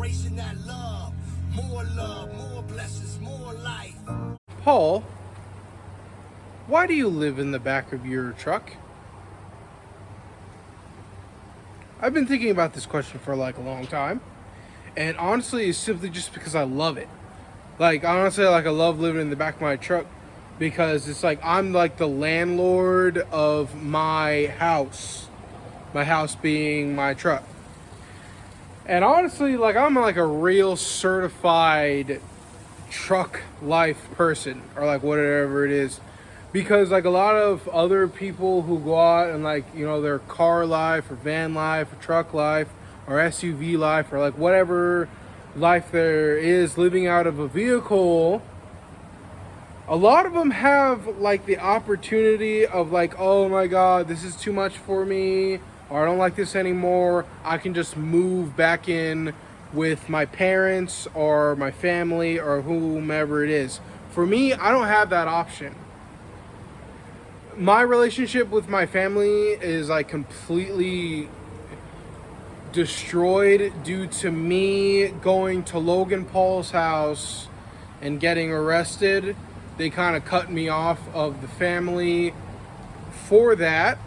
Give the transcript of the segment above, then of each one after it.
Embracing that love, more blessings, more life. Paul, why do you live in the back of your truck? I've been thinking about this question for like a long time. And honestly, it's simply just because I love it. Like, honestly, like I love living in the back of my truck because it's like I'm like the landlord of my house. My house being my truck. And honestly, like I'm like a real certified truck life person, or like whatever it is, because like a lot of other people who go out and like, you know, their car life or van life or truck life or SUV life or like whatever life there is living out of a vehicle, a lot of them have like the opportunity of like, oh my god, this is too much for me, or I don't like this anymore, I can just move back in with my parents or my family or whomever it is. For me, I don't have that option. My relationship with my family is like completely destroyed due to me going to Logan Paul's house and getting arrested. They kind of cut me off of the family for that,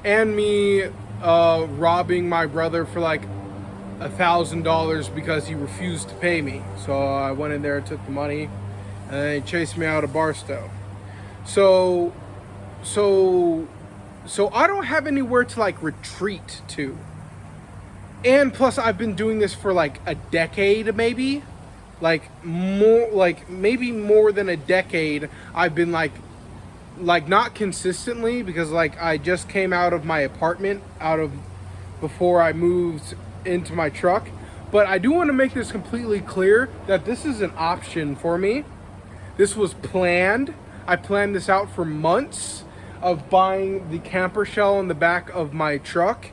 and me robbing my brother for like $1,000 because he refused to pay me. So I went in there and took the money, and they chased me out of Barstow. So I don't have anywhere to like retreat to. And plus I've been doing this for like a decade, maybe. Like more, like maybe more than a decade. I've been like not consistently, because like I just came out of my apartment before I moved into my truck. But I do want to make this completely clear that this is an option for me. This was planned. I planned this out for months of buying the camper shell in the back of my truck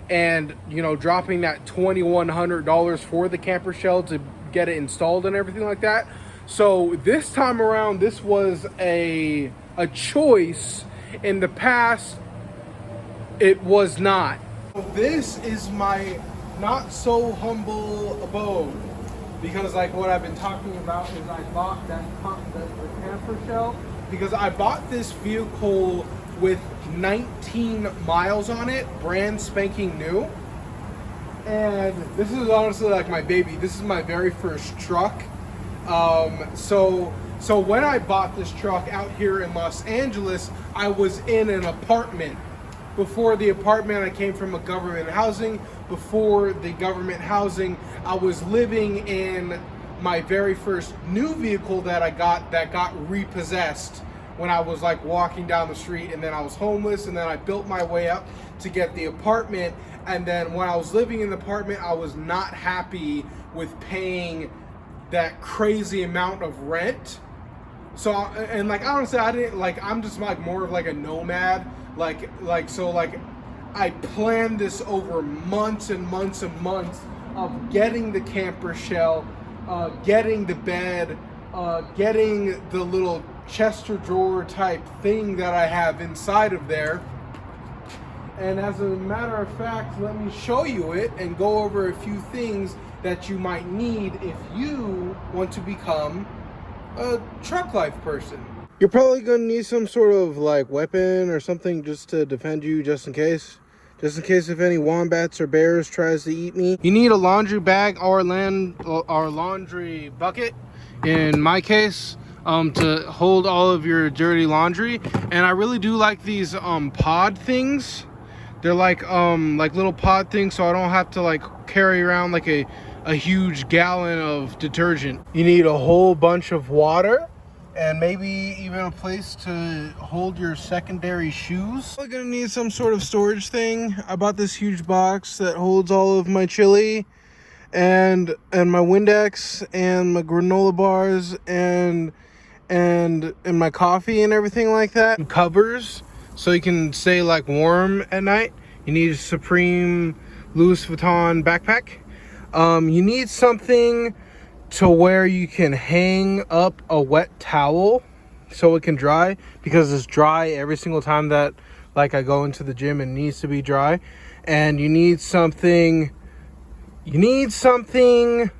and, you know, dropping that $2,100 for the camper shell to get it installed and everything like that. So this time around, this was a choice. In the past, it was not. This is my not so humble abode, because like what I've been talking about is I bought the camper shell because I bought this vehicle with 19 miles on it, brand spanking new. And this is honestly like my baby. This is my very first truck. So when I bought this truck out here in Los Angeles, I was in an apartment. Before the apartment, I came from a government housing. Before the government housing, I was living in my very first new vehicle that I got that got repossessed when I was like walking down the street, and then I was homeless, and then I built my way up to get the apartment. And then when I was living in the apartment, I was not happy with paying that crazy amount of rent. So, and like honestly, I didn't like, I'm just like more of like a nomad. So I planned this over months and months and months of getting the camper shell, getting the bed, getting the little Chester drawer type thing that I have inside of there. And as a matter of fact, let me show you it and go over a few things that you might need if you want to become a truck life person. You're probably going to need some sort of like weapon or something just to defend you, just in case. Just in case if any wombats or bears tries to eat me. You need a laundry bag or laundry bucket, in my case, to hold all of your dirty laundry. And I really do like these pod things. They're like little pod things, so I don't have to like carry around like a huge gallon of detergent. You need a whole bunch of water, and maybe even a place to hold your secondary shoes. I'm gonna need some sort of storage thing. I bought this huge box that holds all of my chili and my Windex and my granola bars and my coffee and everything like that. Covers so you can stay like warm at night. You need a Supreme Louis Vuitton backpack. You need something to where you can hang up a wet towel so it can dry, because it's dry every single time that like I go into the gym and it needs to be dry. And you need something you need something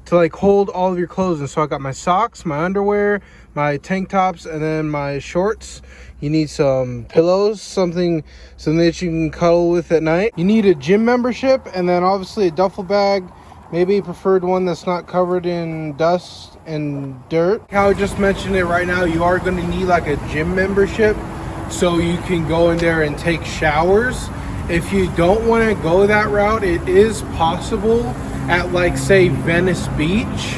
to like hold all of your clothes. And so I got my socks, my underwear, my tank tops, and then my shorts. You need some pillows, something that you can cuddle with at night. You need a gym membership, and then obviously a duffel bag, maybe a preferred one that's not covered in dust and dirt. How I just mentioned it right now, you are going to need like a gym membership so you can go in there and take showers. If you don't want to go that route, it is possible at like say Venice Beach.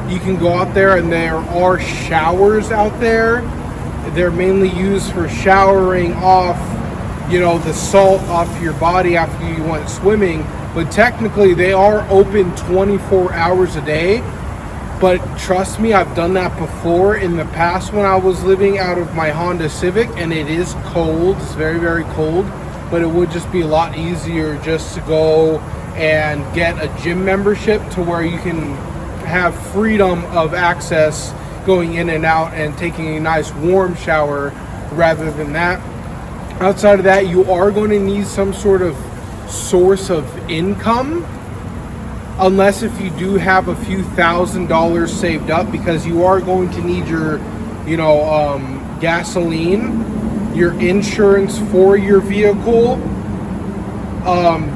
You can go out there and there are showers out there. They're mainly used for showering off, you know, the salt off your body after you went swimming. But technically they are open 24 hours a day. But trust me, I've done that before in the past when I was living out of my Honda Civic, and it is cold. It's very, very cold. But it would just be a lot easier just to go and get a gym membership to where you can have freedom of access going in and out and taking a nice warm shower rather than that. Outside of that, you are going to need some sort of source of income, unless if you do have a few $1,000s saved up, because you are going to need your, you know, gasoline, your insurance for your vehicle,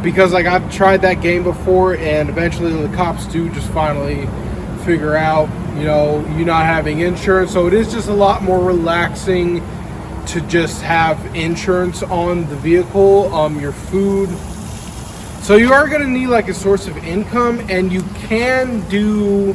because like I've tried that game before, and eventually the cops do just finally figure out, you know, you not having insurance. So it is just a lot more relaxing to just have insurance on the vehicle, your food. So you are going to need like a source of income, and you can do,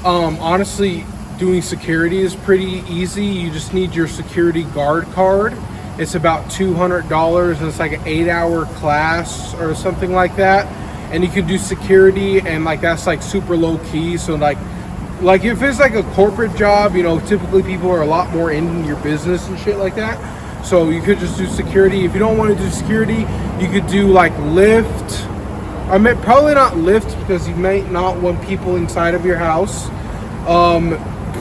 honestly, doing security is pretty easy. You just need your security guard card. It's about $200, and it's like an 8-hour class or something like that. And you can do security, and like that's like super low key. So like if it's like a corporate job, you know, typically people are a lot more in your business and shit like that. So you could just do security. If you don't want to do security, you could do like Lyft. I mean, probably not Lyft, because you might not want people inside of your house.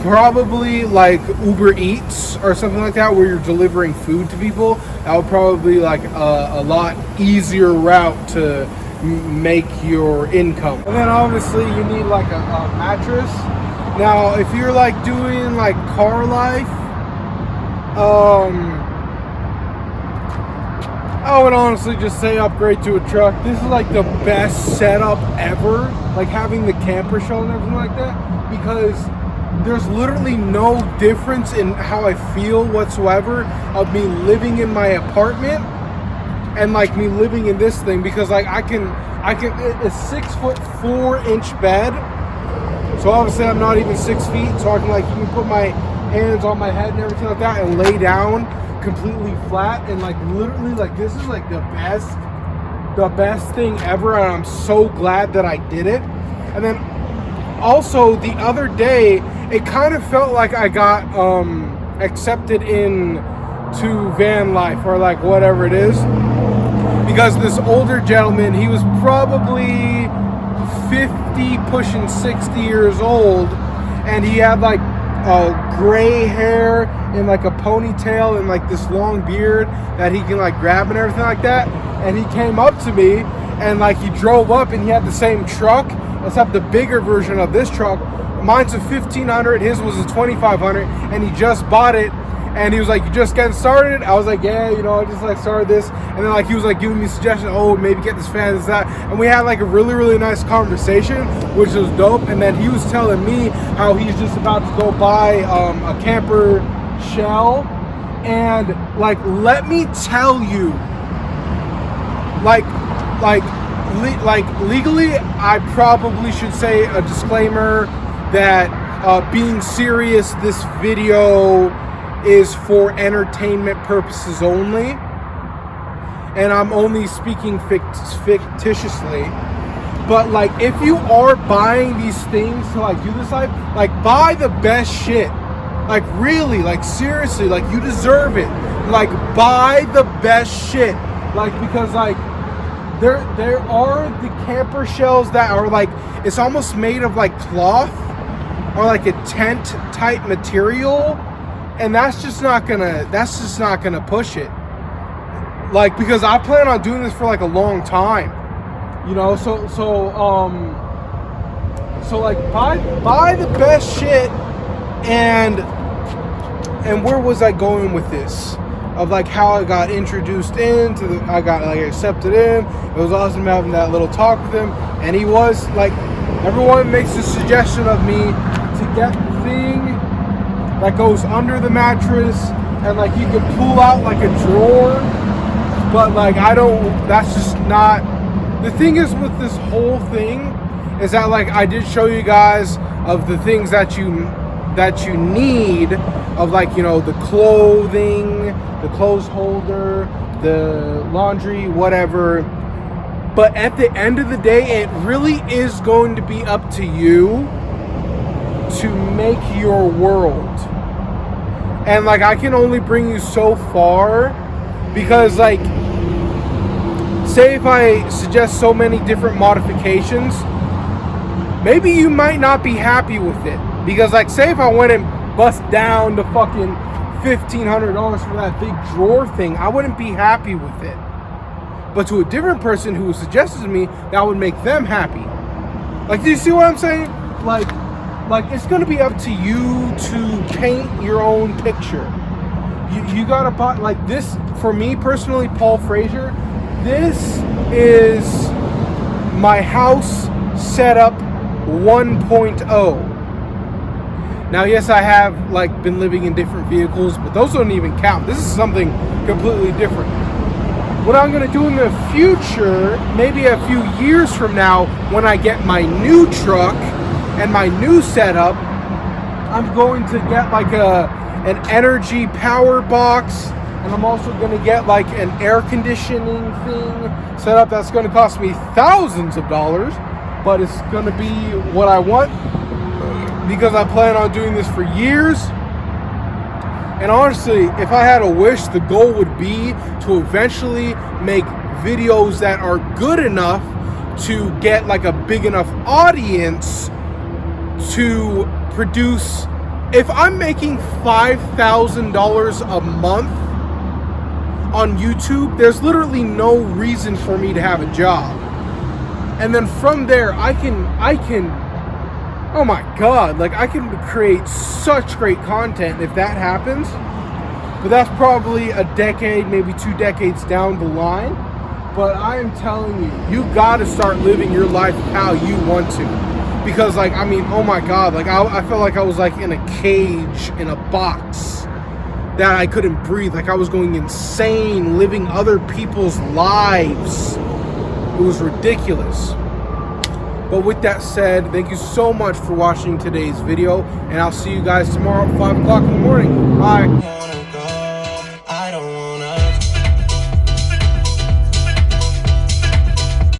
Probably like Uber Eats or something like that, where you're delivering food to people. That would probably be like a lot easier route to make your income. And then obviously you need like a mattress. Now if you're like doing like car life, I would honestly just say upgrade to a truck. This is like the best setup ever, like having the camper shell and everything like that, because there's literally no difference in how I feel whatsoever of me living in my apartment and like me living in this thing, because like I can it's 6'4" bed. So obviously I'm not even 6 feet, so I can like even put my hands on my head and everything like that and lay down completely flat, and like literally like this is like the best thing ever, and I'm so glad that I did it. And then also the other day, it kind of felt like I got accepted into van life, or like whatever it is, because this older gentleman, he was probably 50 pushing 60 years old, and he had like gray hair and like a ponytail and like this long beard that he can like grab and everything like that. And he came up to me, and like he drove up, and he had the same truck except the bigger version of this truck. Mine's a 1500, his was a 2500, and he just bought it. And he was like, "You just getting started?" I was like, "Yeah, you know, I just like started this." And then like he was like giving me suggestions, "Oh, maybe get this fan, this, that." And we had like a really, really nice conversation, which was dope. And then he was telling me how he's just about to go buy a camper shell. And like, let me tell you, legally, I probably should say a disclaimer that being serious, this video is for entertainment purposes only, and I'm only speaking fictitiously. But like, if you are buying these things to like do this life, like buy the best shit. Like really, like seriously, like you deserve it. Like buy the best shit. Like, because like there are the camper shells that are like, it's almost made of like cloth or like a tent type material. And that's just not gonna push it. Like, because I plan on doing this for like a long time. You know, so like buy the best shit. And where was I going with this? Of like how I got introduced into the, I got like accepted in. It was awesome having that little talk with him, and he was like, everyone makes a suggestion of me to get the thing that goes under the mattress, and like you can pull out like a drawer, but like I don't. That's just not. The thing is with this whole thing is that like I did show you guys of the things that you need, of like, you know, the clothing, the clothes holder, the laundry, whatever. But at the end of the day, it really is going to be up to you to make your world. And like I can only bring you so far, because like, say if I suggest so many different modifications, maybe you might not be happy with it. Because like, say if I went and bust down the fucking $1,500 for that big drawer thing, I wouldn't be happy with it. But to a different person who suggested to me, that would make them happy. Like, do you see what I'm saying? Like it's gonna be up to you to paint your own picture. You gotta buy, like this, for me personally, Paul Frazier, this is my house setup 1.0. Now, yes, I have like been living in different vehicles, but those don't even count. This is something completely different. What I'm gonna do in the future, maybe a few years from now, when I get my new truck and my new setup, I'm going to get like an energy power box, and I'm also gonna get like an air conditioning thing set up that's gonna cost me thousands of dollars, but it's gonna be what I want, because I plan on doing this for years. And honestly, if I had a wish, the goal would be to eventually make videos that are good enough to get like a big enough audience to produce. If I'm making $5,000 a month on YouTube, there's literally no reason for me to have a job. And then from there, I can, oh my God, like I can create such great content if that happens. But that's probably a decade, maybe 2 decades down the line. But I am telling you, you gotta start living your life how you want to. Because like, I mean, oh my God, like I felt like I was like in a cage, in a box, that I couldn't breathe. Like I was going insane, living other people's lives. It was ridiculous. But with that said, thank you so much for watching today's video, and I'll see you guys tomorrow at 5 o'clock in the morning. Bye.